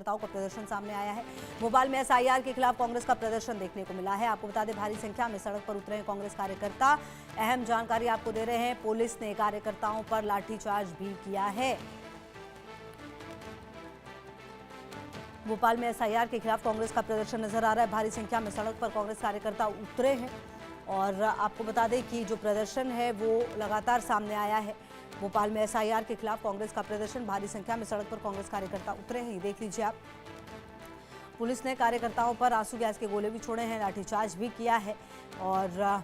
कार्यकर्ताओं का प्रदर्शन सामने आया है। भोपाल में एसआईआर के खिलाफ कांग्रेस का प्रदर्शन देखने को मिला है। आपको बता दें, भारी संख्या में सड़क पर उतरे हैं कांग्रेस कार्यकर्ता। अहम जानकारी आपको दे रहे हैं, पुलिस ने कार्यकर्ताओं पर लाठीचार्ज भी किया है। भोपाल में एसआईआर के खिलाफ कांग्रेस का प्रदर्शन नजर आ रहा है। भारी संख्या में सड़क पर कांग्रेस कार्यकर्ता उतरे हैं और आपको बता दें कि जो प्रदर्शन है वो लगातार सामने आया है। भोपाल में एसआईआर के खिलाफ कांग्रेस का प्रदर्शन, भारी संख्या में सड़क पर कांग्रेस कार्यकर्ता उतरे हैं। ये देख लीजिए आप। पुलिस ने कार्यकर्ताओं पर आंसू गैस के गोले भी छोड़े हैं, लाठीचार्ज भी किया है। और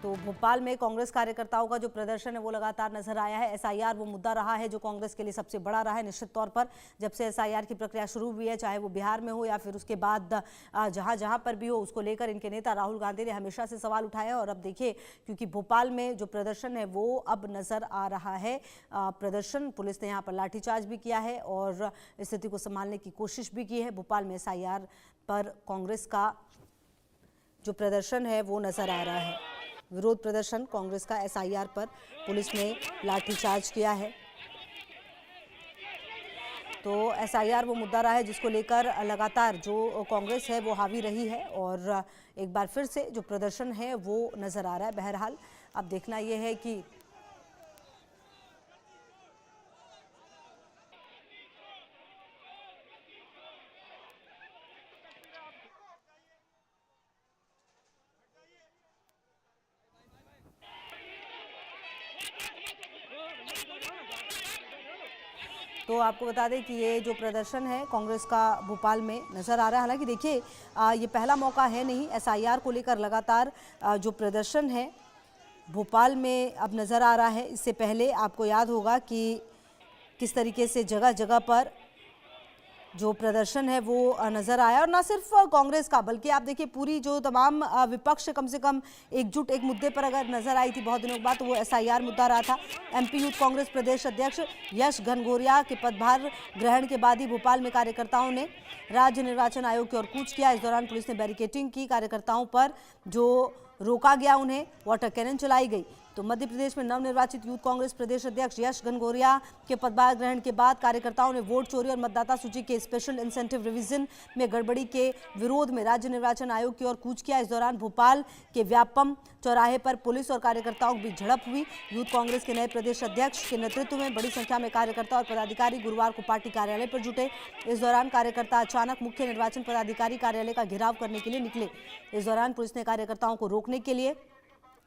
तो भोपाल में कांग्रेस कार्यकर्ताओं का जो प्रदर्शन है वो लगातार नजर आया है। एसआईआर वो मुद्दा रहा है जो कांग्रेस के लिए सबसे बड़ा रहा है निश्चित तौर पर। जब से एसआईआर की प्रक्रिया शुरू हुई है, चाहे वो बिहार में हो या फिर उसके बाद जहां जहां पर भी हो, उसको लेकर इनके नेता राहुल गांधी ने हमेशा से सवाल उठाए हैं। और अब देखिए, क्योंकि भोपाल में जो प्रदर्शन है वो अब नजर आ रहा है प्रदर्शन, पुलिस ने यहाँ पर लाठीचार्ज भी किया है और स्थिति को संभालने की कोशिश भी की है। भोपाल में एसआईआर पर कांग्रेस का जो प्रदर्शन है वो नजर आ रहा है। विरोध प्रदर्शन कांग्रेस का एसआईआर पर, पुलिस ने लाठीचार्ज किया है। तो एसआईआर वो मुद्दा रहा है जिसको लेकर लगातार जो कांग्रेस है वो हावी रही है और एक बार फिर से जो प्रदर्शन है वो नजर आ रहा है। बहरहाल अब देखना यह है कि तो आपको बता दें कि ये जो प्रदर्शन है कांग्रेस का भोपाल में नज़र आ रहा है। हालांकि देखिए, ये पहला मौका है नहीं, एसआईआर को लेकर लगातार जो प्रदर्शन है भोपाल में अब नज़र आ रहा है। इससे पहले आपको याद होगा कि किस तरीके से जगह जगह पर जो प्रदर्शन है वो नज़र आया। और ना सिर्फ कांग्रेस का, बल्कि आप देखिए पूरी जो तमाम विपक्ष कम से कम एकजुट एक मुद्दे पर अगर नज़र आई थी बहुत दिनों के बाद, तो वो एसआईआर मुद्दा रहा था। एमपी यूथ कांग्रेस प्रदेश अध्यक्ष यश घनघोरिया के पदभार ग्रहण के बाद ही भोपाल में कार्यकर्ताओं ने राज्य निर्वाचन आयोग की ओर कूच किया। इस दौरान पुलिस ने बैरिकेडिंग की, कार्यकर्ताओं पर जो रोका गया, उन्हें वाटर कैनन चलाई गई। तो मध्य प्रदेश में नवनिर्वाचित यूथ कांग्रेस प्रदेश अध्यक्ष यश घनघोरिया के पदभार ग्रहण के बाद कार्यकर्ताओं ने वोट चोरी और मतदाता सूची के स्पेशल इंसेंटिव रिवीजन में गड़बड़ी के विरोध में राज्य निर्वाचन आयोग की ओर कूच किया। इस दौरान भोपाल के व्यापम चौराहे पर पुलिस और कार्यकर्ताओं के बीच झड़प हुई। यूथ कांग्रेस के नए प्रदेश अध्यक्ष के नेतृत्व में बड़ी संख्या में कार्यकर्ता और पदाधिकारी गुरुवार को पार्टी कार्यालय पर जुटे। इस दौरान कार्यकर्ता अचानक मुख्य निर्वाचन पदाधिकारी कार्यालय का घेराव करने के लिए निकले। इस दौरान पुलिस ने कार्यकर्ताओं को रोकने के लिए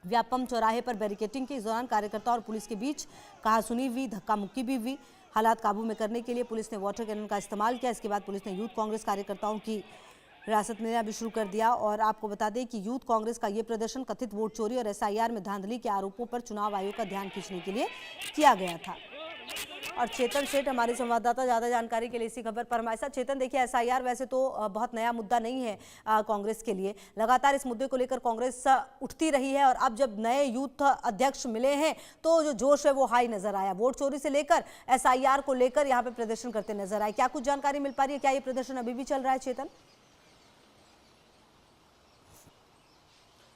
व्यापम चौराहे पर बैरिकेडिंग की। इस दौरान कार्यकर्ता और पुलिस के बीच कहासुनी हुई, धक्का मुक्की भी हुई। हालात काबू में करने के लिए पुलिस ने वाटर कैनन का इस्तेमाल किया। इसके बाद पुलिस ने यूथ कांग्रेस कार्यकर्ताओं की हिरासत में लेना भी शुरू कर दिया। और आपको बता दें कि यूथ कांग्रेस का ये प्रदर्शन कथित वोट चोरी और एसआईआर में धांधली के आरोपों पर चुनाव आयोग का ध्यान खींचने के लिए किया गया था। और चेतन सेठ हमारे संवाददाता ज्यादा जानकारी के लिए इसी खबर पर हमारे साथ। चेतन, देखिए, एसआईआर वैसे तो बहुत नया मुद्दा नहीं है कांग्रेस के लिए। लगातार इस मुद्दे को लेकर कांग्रेस उठती रही है और अब जब नए यूथ अध्यक्ष मिले हैं तो जो जोश है वो हाई नजर आया। वोट चोरी से लेकर एसआईआर को लेकर यहाँ पे प्रदर्शन करते नजर आए। क्या कुछ जानकारी मिल पा रही है? क्या ये प्रदर्शन अभी भी चल रहा है चेतन?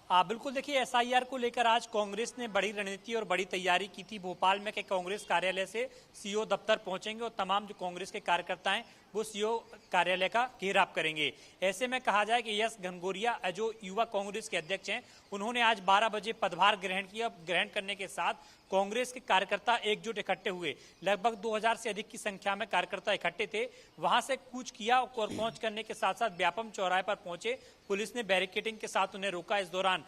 बिल्कुल, देखिए, एसआईआर को लेकर आज कांग्रेस ने बड़ी रणनीति और बड़ी तैयारी की थी। भोपाल में के कांग्रेस कार्यालय से सीओ दफ्तर पहुंचेंगे और तमाम जो कांग्रेस के कार्यकर्ता हैं वो सीओ कार्यालय का घेराव करेंगे। ऐसे में कहा जाए कि यश घनघोरिया जो युवा कांग्रेस के अध्यक्ष हैं, उन्होंने आज 12 बजे पदभार ग्रहण किया। ग्रहण करने के साथ कांग्रेस के कार्यकर्ता एकजुट इकट्ठे हुए। लगभग 2000 से अधिक की संख्या में कार्यकर्ता इकट्ठे थे। वहां से कूच किया और कूच करने के साथ साथ व्यापम चौराहे पर पहुंचे। पुलिस ने बैरिकेडिंग के साथ उन्हें रोका। इस दौरान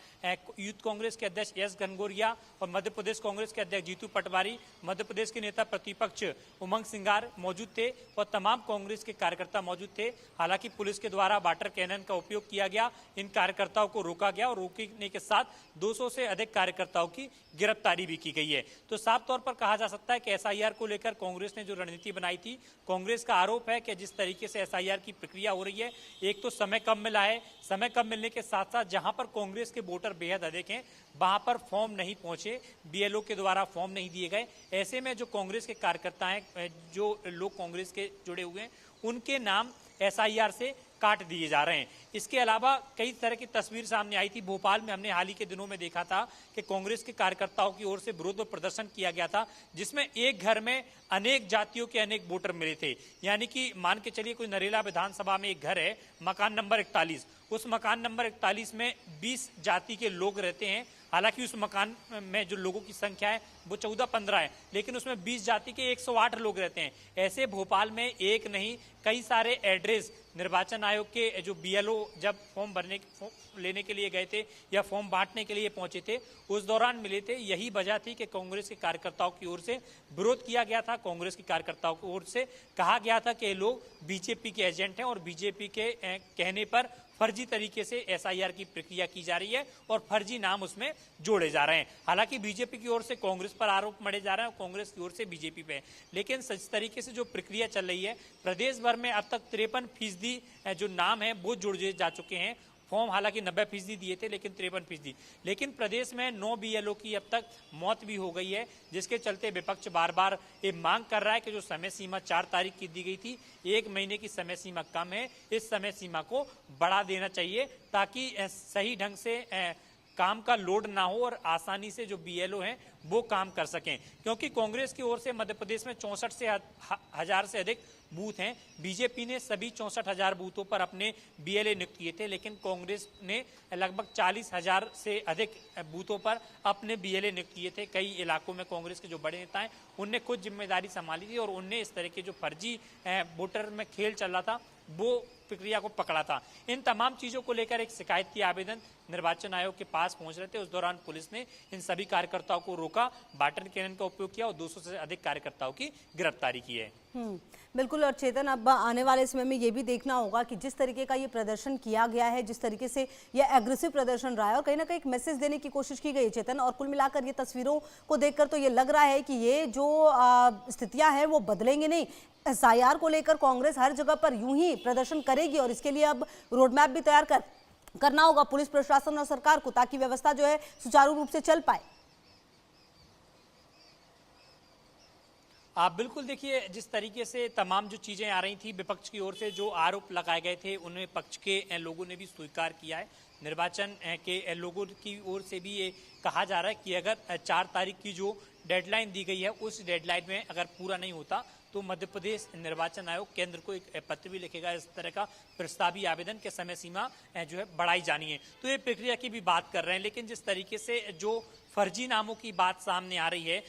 यूथ कांग्रेस के अध्यक्ष यश घनघोरिया और मध्य प्रदेश कांग्रेस के अध्यक्ष जीतू पटवारी, मध्य प्रदेश के नेता प्रतिपक्ष उमंग सिंगार मौजूद थे और तमाम कांग्रेस के कार्यकर्ता मौजूद थे। हालांकि पुलिस के द्वारा वाटर कैनन का उपयोग किया गया, इन कार्यकर्ताओं को रोका गया और रोकने के साथ 200 से अधिक कार्यकर्ताओं की गिरफ्तारी भी की गई है। तो साफ तौर पर कहा जा सकता है कि एसआईआर को लेकर कांग्रेस ने जो रणनीति बनाई थी, कांग्रेस का आरोप है कि जिस तरीके से एसआईआर की प्रक्रिया हो रही है, एक तो समय कम मिला है, समय कम मिलने के साथ साथ जहां पर कांग्रेस के वोटर बेहद अधिक हैं वहां पर फॉर्म नहीं पहुंचे, बीएलओ के द्वारा फॉर्म नहीं दिए गए। ऐसे में जो कांग्रेस के कार्यकर्ता हैं, जो लोग कांग्रेस के जुड़े हुए हैं, उनके नाम एसआईआर से काट दिए जा रहे हैं। इसके अलावा कई तरह की तस्वीर सामने आई थी। भोपाल में हमने हाल ही के दिनों में देखा था कि कांग्रेस के कार्यकर्ताओं की ओर से विरोध प्रदर्शन किया गया था, जिसमें एक घर में अनेक जातियों के अनेक वोटर मिले थे। यानी कि मान के चलिए कोई नरेला विधानसभा में एक घर है, मकान नंबर 41, उस मकान नंबर 41 में 20 जाति के लोग रहते हैं। हालांकि उस मकान में जो लोगों की संख्या है वो 14-15 है, लेकिन उसमें 20 जाति के 108 लोग रहते हैं। ऐसे भोपाल में एक नहीं कई सारे एड्रेस निर्वाचन आयोग के जो बीएलओ जब फॉर्म लेने के लिए गए थे या फॉर्म बांटने के लिए पहुंचे थे, उस दौरान मिले थे। यही वजह थी कि कांग्रेस के कार्यकर्ताओं की ओर से विरोध किया गया था। कांग्रेस के कार्यकर्ताओं की ओर से कहा गया था कि ये लोग बीजेपी के एजेंट हैं और बीजेपी के कहने पर फर्जी तरीके से एसआईआर की प्रक्रिया की जा रही है और फर्जी नाम उसमें जोड़े जा रहे हैं। हालांकि बीजेपी की ओर से कांग्रेस पर आरोप मढ़े जा रहे हैं और कांग्रेस की ओर से बीजेपी पे, लेकिन सच तरीके से जो प्रक्रिया चल रही है, प्रदेश भर में अब तक 53% जो नाम है वो जुड़े जा चुके हैं। फॉर्म हालांकि 90% दिए थे, लेकिन 53%। लेकिन प्रदेश में 9 बीएलओ की अब तक मौत भी हो गई है, जिसके चलते विपक्ष बार बार ये मांग कर रहा है कि जो समय सीमा 4 तारीख की दी गई थी, 1 महीने की समय सीमा कम है, इस समय सीमा को बढ़ा देना चाहिए ताकि सही ढंग से काम का लोड ना हो और आसानी से जो बीएलओ हैं वो काम कर सकें। क्योंकि कांग्रेस की ओर से मध्य प्रदेश में 64,000 से अधिक बूथ हैं। बीजेपी ने सभी 64,000 बूथों पर अपने बीएलए नियुक्त किए थे, लेकिन कांग्रेस ने लगभग 40,000 से अधिक बूथों पर अपने बीएलए नियुक्त किए थे। कई इलाकों में कांग्रेस के जो बड़े नेता हैं उनने खुद जिम्मेदारी संभाली थी और उनने इस तरह के जो फर्जी वोटर में खेल चल रहा था वो प्रक्रिया को पकड़ा था। इन तमाम चीजों को लेकर एक शिकायती आवेदन निर्वाचन आयोग के पास पहुंच रहे थे। उस दौरान पुलिस ने इन सभी कार्यकर्ताओं को रोका, वाटर कैनन का उपयोग किया और 200 से अधिक कार्यकर्ताओं की गिरफ्तारी की है। बिल्कुल। और चेतन, अब आने वाले समय में ये भी देखना होगा कि जिस तरीके का ये प्रदर्शन किया गया है, जिस तरीके से ये एग्रेसिव प्रदर्शन रहा है और कहीं ना कहीं एक मैसेज देने की कोशिश की गई है चेतन, और कुल मिलाकर ये तस्वीरों को देखकर तो ये लग रहा है कि ये जो स्थितियां हैं वो बदलेंगे नहीं। एसआईआर को लेकर कांग्रेस हर जगह पर यूं ही प्रदर्शन करेगी और इसके लिए अब रोड मैप भी तैयार करना होगा पुलिस प्रशासन और सरकार को, ताकि व्यवस्था जो है सुचारू रूप से चल पाए। आप बिल्कुल देखिए, जिस तरीके से तमाम जो चीजें आ रही थी विपक्ष की ओर से, जो आरोप लगाए गए थे उन्हें पक्ष के लोगों ने भी स्वीकार किया है। निर्वाचन के लोगों की ओर से भी ये कहा जा रहा है कि अगर 4 तारीख की जो डेडलाइन दी गई है उस डेडलाइन में अगर पूरा नहीं होता तो मध्य प्रदेश निर्वाचन आयोग केंद्र को एक पत्र भी लिखेगा। इस तरह का प्रस्तावी आवेदन के समय सीमा जो है बढ़ाई जानी है। तो ये प्रक्रिया की भी बात कर रहे हैं, लेकिन जिस तरीके से जो फर्जी नामों की बात सामने आ रही है